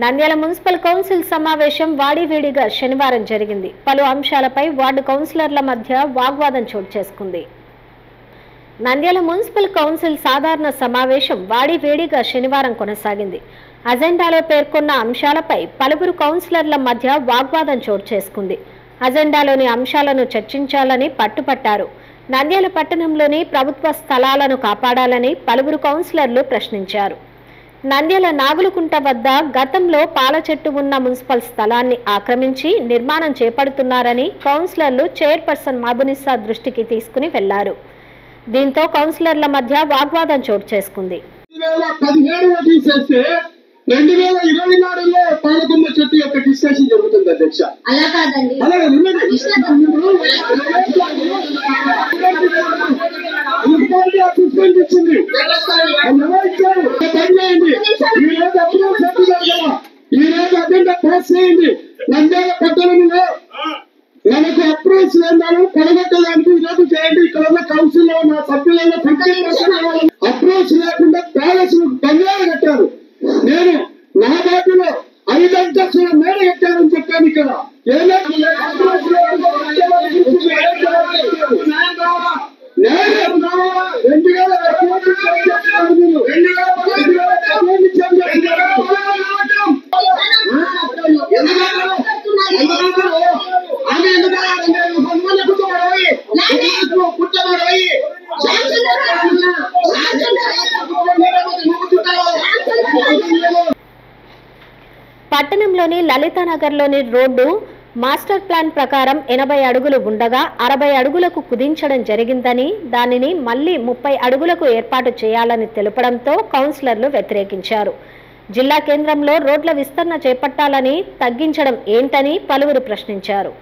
Nandyal municipal council సమావేశం వాడివేడిగా శనివారం జరిగింది. పలు అంశాలపై వార్డు కౌన్సిలర్ల మధ్య వాగ్వాదం చోటు చేసుకుంది. నంద్యాల మున్సిపల్ కౌన్సిల్ సాధారణ సమావేశం వాడివేడిగా శనివారం కొనసాగింది. అజెండాలో పేర్కొన్న అంశాలపై పలువురు కౌన్సిలర్ల మధ్య వాగ్వాదం చోటు చేసుకుంది. అజెండాలోని అంశాలను చర్చించాలని పట్టుపట్టారు. నంద్యాల పట్టణంలోని ప్రభుత్వ స్థలాలను కాపాడాలని పలువురు కౌన్సిలర్లు ప్రశ్నించారు. నంద్యాల నాగులకుంట వద్ద గతంలో పాల చెట్టు ఉన్న మున్సిపల్ స్థలాన్ని ఆక్రమించి నిర్మాణం చేపడుతున్నారని కౌన్సిలర్లు చైర్పర్సన్ మబునిసా దృష్టికి తీసుకుని వెళ్లారు. దీంతో కౌన్సిలర్ల మధ్య వాగ్వాదం చోటు చేసుకుంది. 2024లో పాలకొమ్మ చెట్టు యొక్క డిస్కషన్ జరుగుతుంది అధ్యక్ష. అలా కాదండి, ఈ రోజు అజెండా పాస్ చేయండి. నంద్యాల పట్టణంలో మనకు అప్రోచ్ లేదాను కొనగొట్టడానికి ఈరోజు చేయండి. ఇక్కడ ఉన్న కౌన్సిల్ లో ఉన్న సభ్యులలో అప్రోచ్ లేకుండా ప్యాలెస్ బంగ్లాలు కట్టారు. నేను నా పార్టీలో 5 అంతస్తుల మేడ కట్టారని చెప్పాను. ఇక్కడ పట్టణంలోని లలితానగర్లోని రోడ్డు మాస్టర్ ప్లాన్ ప్రకారం 80 అడుగులు ఉండగా 60 అడుగులకు కుదించడం జరిగిందని, దానిని మళ్లీ 30 అడుగులకు ఏర్పాటు చేయాలని తెలపడంతో కౌన్సిలర్లు వ్యతిరేకించారు. జిల్లా కేంద్రంలో రోడ్ల విస్తరణ చేపట్టాలని తగ్గించడం ఏంటని పలువురు ప్రశ్నించారు.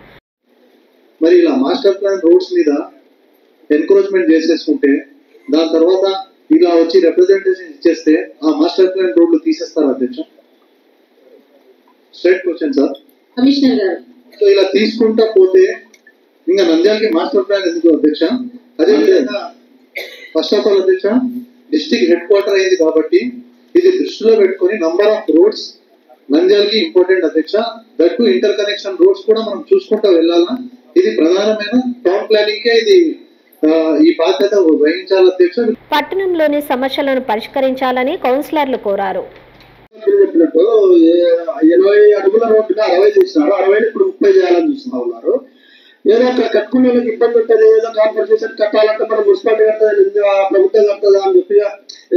మరి ఇలా మాస్టర్ ప్లాన్ రోడ్స్ మీద ఎన్క్రోచ్మెంట్ చేసేసుకుంటే దాని తర్వాత ఇలా వచ్చి రిప్రజెంటేషన్ ఇచ్చేస్తే ఆ మాస్టర్ ప్లాన్ రోడ్లు తీసేస్తారు అధ్యక్ష? Straight question sir. కమిషనర్ గారు, సో ఇలా తీసుకుంటా పోతే ఇంకా నంద్యాలకి మాస్టర్ ప్లాన్ ఎందుకు అధ్యక్ష? అదే విధంగా ఫస్ట్ ఆఫ్ ఆల్ అధ్యక్ష, డిస్ట్రిక్ట్ హెడ్ క్వార్టర్ అయింది కాబట్టి ఇది దృష్టిలో పెట్టుకొని నంబర్ ఆఫ్ రోడ్స్ నంద్యాలకి ఇంపార్టెంట్ అధ్యక్ష. That to inter connection roads కూడా మనం చూసుకుంటూ వెళ్ళాలా. ఇది ప్రధానమైన టౌన్ ప్లానింగ్ కే ఇది ఈ బాధ్యత వహించాలి అధ్యక్ష. పట్టణంలోని సమస్యలను పరిష్కరించాలని కౌన్సిలర్లు కోరారు. చెప్పినట్టు 80 అడుగుల రోడ్డుగా 60 చేసినారు. 60 ఇప్పుడు 30 చేయాలని చూస్తా ఉన్నారు. ఏదో అక్కడ కట్టుకునే వాళ్ళకి ఇబ్బంది ఉంటుంది. ఏదో కాన్ఫర్మేషన్ కట్టాలంటే మనం మున్సిపాలిటీ కట్టదా, ప్రభుత్వం కట్టదా అని చెప్పి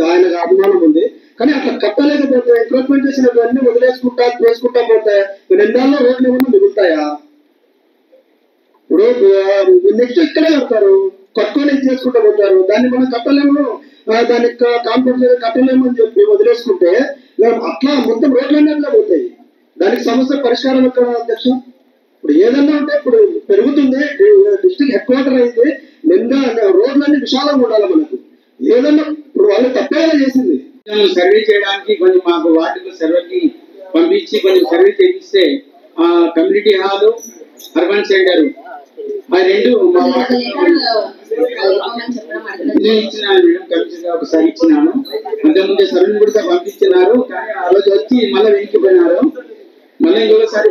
ఆయనకు అభిమానం ఉంది. కానీ అట్లా కట్టలేకపోతే ఎంక్రోచ్మెంట్ చేసినవన్నీ వదిలేసుకుంటా చేసుకుంటా పోతే 2 ఏళ్ళలో రోడ్లు ఏమన్నా మిగులుతాయా? ఇప్పుడు నెక్స్ట్ ఇక్కడే కడతారు, కట్టుకొని చేసుకుంటూ పోతారు. దాన్ని మనం కట్టలేము, దానికి కాన్ఫర్మేషన్ కట్టలేము అని చెప్పి వదిలేసుకుంటే అట్లా మొత్తం రోడ్లన్నీ అట్లా పోతాయి. దానికి సమస్య పరిష్కారం ఎక్కడ అధ్యక్ష? ఇప్పుడు ఏదన్నా ఉంటే ఇప్పుడు పెరుగుతుంది, డిస్ట్రిక్ట్ హెడ్ క్వార్టర్ అయితే నిండా రోడ్లన్నీ విశాలంగా ఉండాలి మనకు. ఏదన్నా ఇప్పుడు వాళ్ళు తప్పేలా చేసింది. సర్వే చేయడానికి కొంచెం మాకు వార్డుకు సర్వేకి పంపించి కొంచెం సర్వే చేపిస్తే ఆ కమ్యూనిటీ హాల్, అర్బన్ సెంటర్ ఆ రెండు మా వార్డు ఇచ్చినాను మేడం. కమిషనర్ ఒకసారి ఇచ్చినాను, అంతకుముందే సర్వే కూడా పంపించినారు. కానీ ఆ రోజు వచ్చి మళ్ళీ వెనక్కిపోయినారు. మళ్ళీ ఒకసారి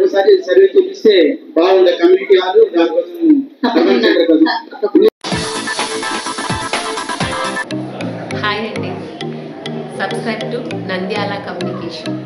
సర్వే చేపిస్తే బాగుండే కమ్యూనిటీ హాల్, దానికోసం అర్బన్ సెంటర్ కదా. హాయ్ అండి, సబ్స్క్రైబ్ టు నంద్యాల కమ్యూనికేషన్.